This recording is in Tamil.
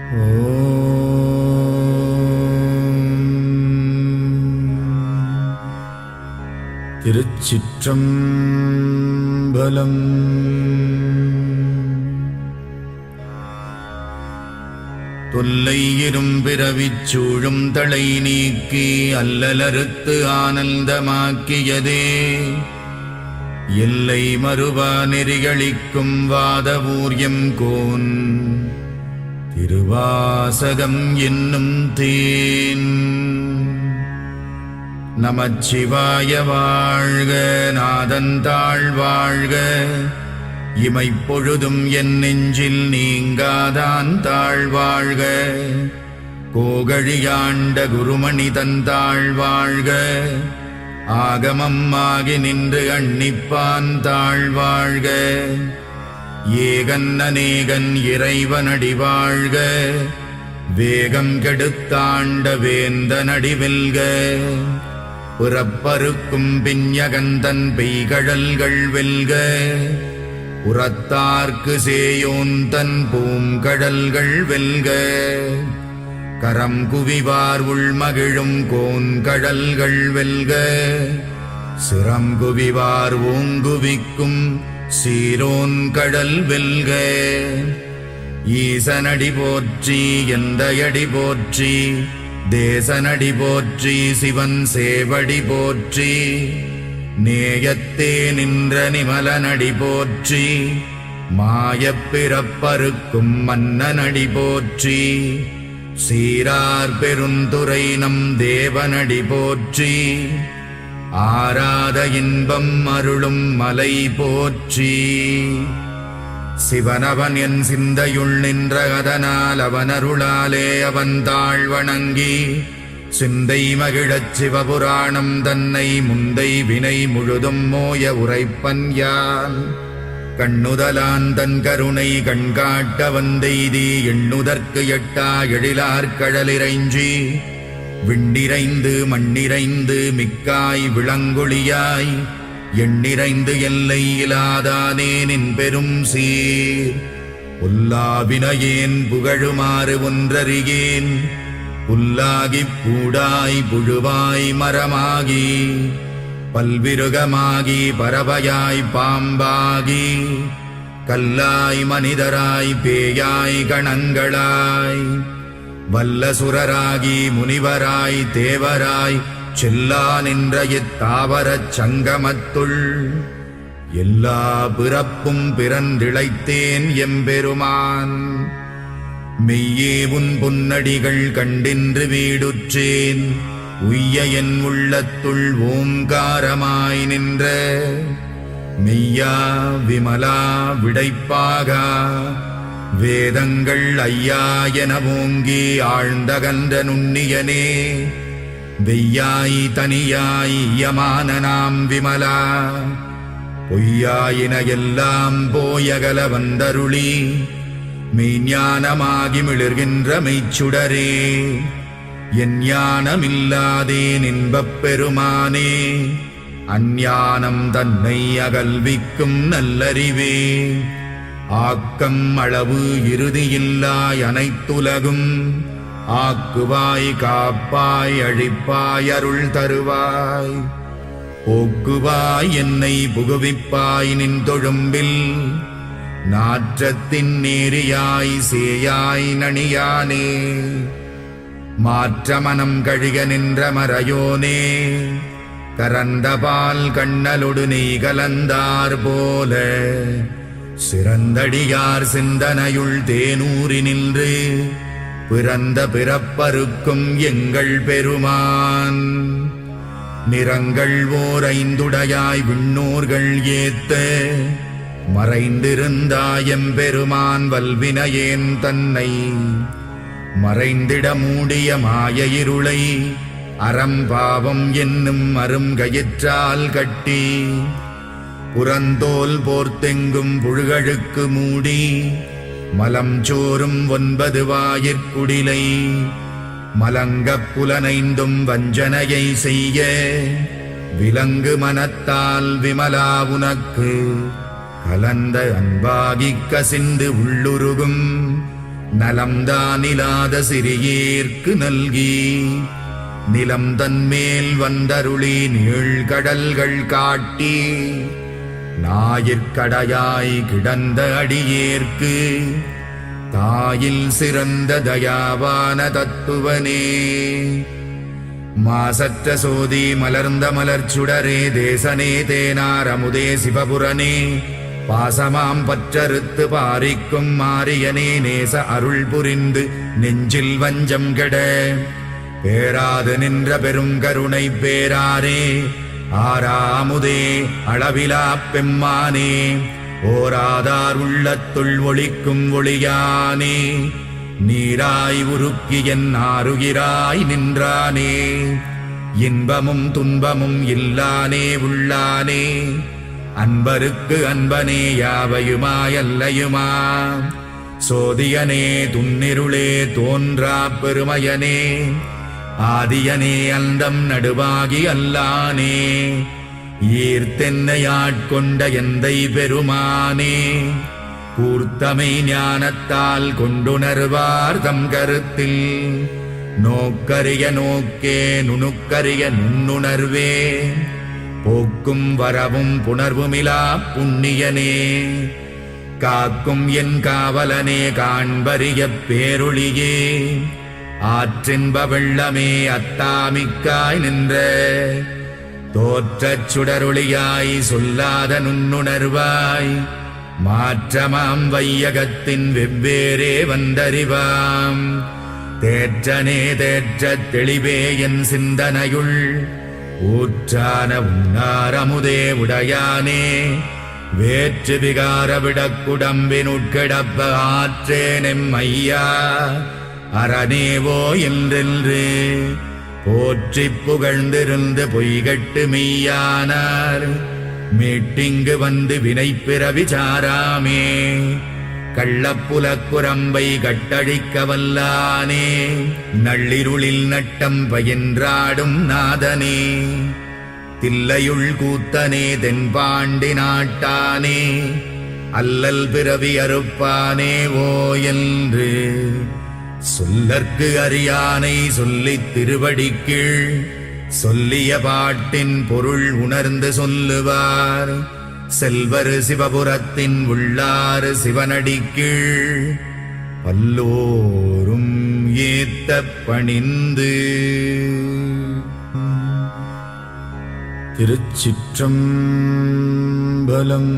திருச்சிற்றம்பலம். தொல்லை இரும்பிறவிச் சூழும் தளை நீக்கி அல்லலறுத்து ஆனந்தமாக்கியதே எல்லை மறுவா நெறிகளிக்கும் வாதவூர்யம் கோன் திருவாசகம் என்னும் தேன். நமச்சிவாய வாழ்க, நாதந்தாள் வாழ்க, இமைப்பொழுதும் என் நெஞ்சில் நீங்காதான் தாழ்வாழ்க. கோகழியாண்ட குருமணி தந்தாள் வாழ்க, ஆகமம் ஆகி நின்று அன்னிப்பான் தாழ்வாழ்க. ஏகன் அநேகன் இறைவனடி வாழ்க, வேகம் கெடுத்தாண்ட வேந்தனடி வெல்க. புறப்பருக்கும் பிஞகந்தன் பெய்கழல்கள் வெல்க, உரத்தார்க்கு சேயோன் தன் பூங்கடல்கள் வெல்க. கரம் குவிவார் உள்மகிழும் கோன்கடல்கள் வெல்க, சிரம் குவிவார் ஓங்குவிக்கும் சீரோன் கடல் வெல்க. ஈசனடி போற்றி எந்தையடி போற்றி, தேசனடி போற்றி சிவன் சேவடி போற்றி. நேயத்தே நின்ற நிமலனடி போற்றி, மாயப்பிறப்பருக்கும் மன்னனடி போற்றி. சீரார் பெருந்துரை நம் தேவனடி போற்றி, ஆராத இன்பம் அருளும் மலை போற்றி. சிவனவன் என் சிந்தையுள் நின்ற அதனால் அவனருளாலே அவன் தாழ் வணங்கி, சிந்தை மகிழச் சிவபுராணம் தன்னை முந்தை வினை முழுதும் மோய உரைப்பன் யான். கண்ணுதலான் தன் கருணை கண்காட்ட வந்தெய்தி, எண்ணுதற்கு எட்டா எழிலார்கழலிறைஞ்சி. விண்டிரைந்து மண்ணிறைந்து மிக்காய் விளங்கொழியாய், எண்ணிறைந்து எல்லை இலாதானே நின் பெரும் சீர். புல்லாவினையேன் புகழுமாறு ஒன்றறியேன், புல்லாகிப் பூடாய் புழுவாய் மரமாகி, பல்விருகமாகி பறவையாய் பாம்பாகி, கல்லாய் மனிதராய் பேயாய் கணங்களாய், வல்லசுரராகி முனிவராய் தேவராய் செல்லா நின்ற இத்தாவரச் சங்கமத்துள். எல்லா பிறப்பும் பிறந்திழைத்தேன் எம்பெருமான், மெய்யே உன் பொன்னடிகள் கண்டின்று வீடுற்றேன். உய்ய என் உள்ளத்துள் ஓங்காரமாய் நின்ற மெய்யா விமலா விடைப்பாகா. வேதங்கள் ஐயா என ஓங்கி ஆழ்ந்தகன்ற நுண்ணியனே, வெய்யாய் தனியாய் யமான நாம் விமலா. பொய்யாயின எல்லாம் போயகல வந்தருளி, மெய்ஞானமாகி மிளிர்கின்ற மெய்ச்சுடரே. என் ஞானமில்லாதேன் இன்பப் பெருமானே, அஞ்ஞானம் தன்னை அகல்விக்கும் நல்லறிவே. ஆக்கம் அளவு இறுதியில்லாய் அனைத்துலகும், ஆக்குவாய் காப்பாய் அழிப்பாய் அருள் தருவாய். போக்குவாய் என்னை புகுவிப்பாய் நின் தொழும்பில், நாற்றத்தின் நேரியாய் சேயாய் நணியானே. மாற்ற மனம் கழிக நின்ற மறையோனே, கரந்த பால் கண்ணலொடு நெய் கலந்தார் போல. சிறந்தடியார் சிந்தனையுள் தேனூறி நின்று, பிறந்த பிறப்பருக்கும் எங்கள் பெருமான். நிறங்கள் ஓர் ஐந்துடையாய் விண்ணோர்கள் ஏத்த, மறைந்திருந்தாயம் பெருமான் வல்வினையேன் தன்னை. மறைந்திட மூடிய மாய இருளை, அறம்பாவம் என்னும் அருங்கயிற்றால் கட்டி. புறந்தோல் போர்த்தெங்கும் புழுகழுக்கு மூடி, மலம் சோறும் 9 வாயிற்குடிலை. மலங்கப் புலனைந்தும் வஞ்சனையை செய்ய, விலங்கு மனத்தால் விமலா உனக்கு கலந்த அன்பாகிக் கசிந்து உள்ளுருகும். நலம்தானிலாத சிறியேற்கு நல்கி நிலம் தன்மேல் வந்தருளி நீழ்கடல்கள் காட்டி ஞாயிற்கடையாய் கிடந்த அடியேற்கு தாயில் சிறந்த தயாவான தத்துவனே. மாசற்ற சோதி மலர்ந்த மலர்ச்சுடரே தேசனே தேனார் அமுதே சிவபுரனே பாசமாம் பற்றறுத்து பாரிக்கும் மாரியனே நேச அருள் புரிந்து நெஞ்சில் வஞ்சம் கெட பேராது நின்ற பெருங்கருணை பேராரே ஆராமுதே அளவிலா பெம்மானே ஓராதார் உள்ளத்துள் ஒளிக்கும் ஒளியானே நீராய் உருக்கி என் ஆருயிராய் நின்றானே இன்பமும் துன்பமும் இல்லானே உள்ளானே அன்பருக்கு அன்பனே யாவையுமாயல்லையுமா சோதியனே துன்னிருளே தோன்றா பெருமையனே ஆதியனே அந்தம் நடுவாகி அல்லானே ஈர்த்தென்னையாட்கொண்ட எந்தை பெருமானே கூர்த்தமை ஞானத்தால் கொண்டுணர்வார் தம் கருத்தில் நோக்கரிய நோக்கே நுணுக்கரிய நுண்ணுணர்வே போக்கும் வரவும் புணர்வுமிலா புண்ணியனே காக்கும் என் காவலனே காண்பரிய பேரொளியே ஆற்றின்ப வெள்ளமே அத்தாமிக்காய் நின்ற தோற்றச் சுடரொளியாய் சொல்லாத நுண்ணுணர்வாய் மாற்றமாம் வையகத்தின் வெவ்வேறே வந்தறிவாம் தேற்றனே தேற்றத் தெளிவே என் சிந்தனையுள் ஊற்றான உன்னாரமுதே உடையானே வேற்று விகார விடக்குடம்பினுட்கிடப்ப ஆற்றேனெம் ஐயா அரணேவோ என்றென்று போற்றிப் புகழ்ந்திருந்து பொய்கட்டு மெய்யானார் மீட்டிங்கு வந்து வினைப்பிறவி சாராமே கள்ளப்புலக்குரம்பை கட்டழிக்க வல்லானே நள்ளிருளில் நட்டம் பயின்றாடும் நாதனே தில்லையுள் கூத்தனே தென்பாண்டி நாட்டானே அல்லல் பிறவி அறுப்பானே ஓ என்று சொல்லற்கு அறியானை சொல்லித் திருவடிக்கீழ் சொல்லிய பாட்டின் பொருள் உணர்ந்து சொல்லுவார் செல்வர் சிவபுரத்தின் உள்ளாறு சிவனடிக்கீழ் பல்லோரும் ஏத்த பணிந்து. திருச்சிற்றம்பலம்.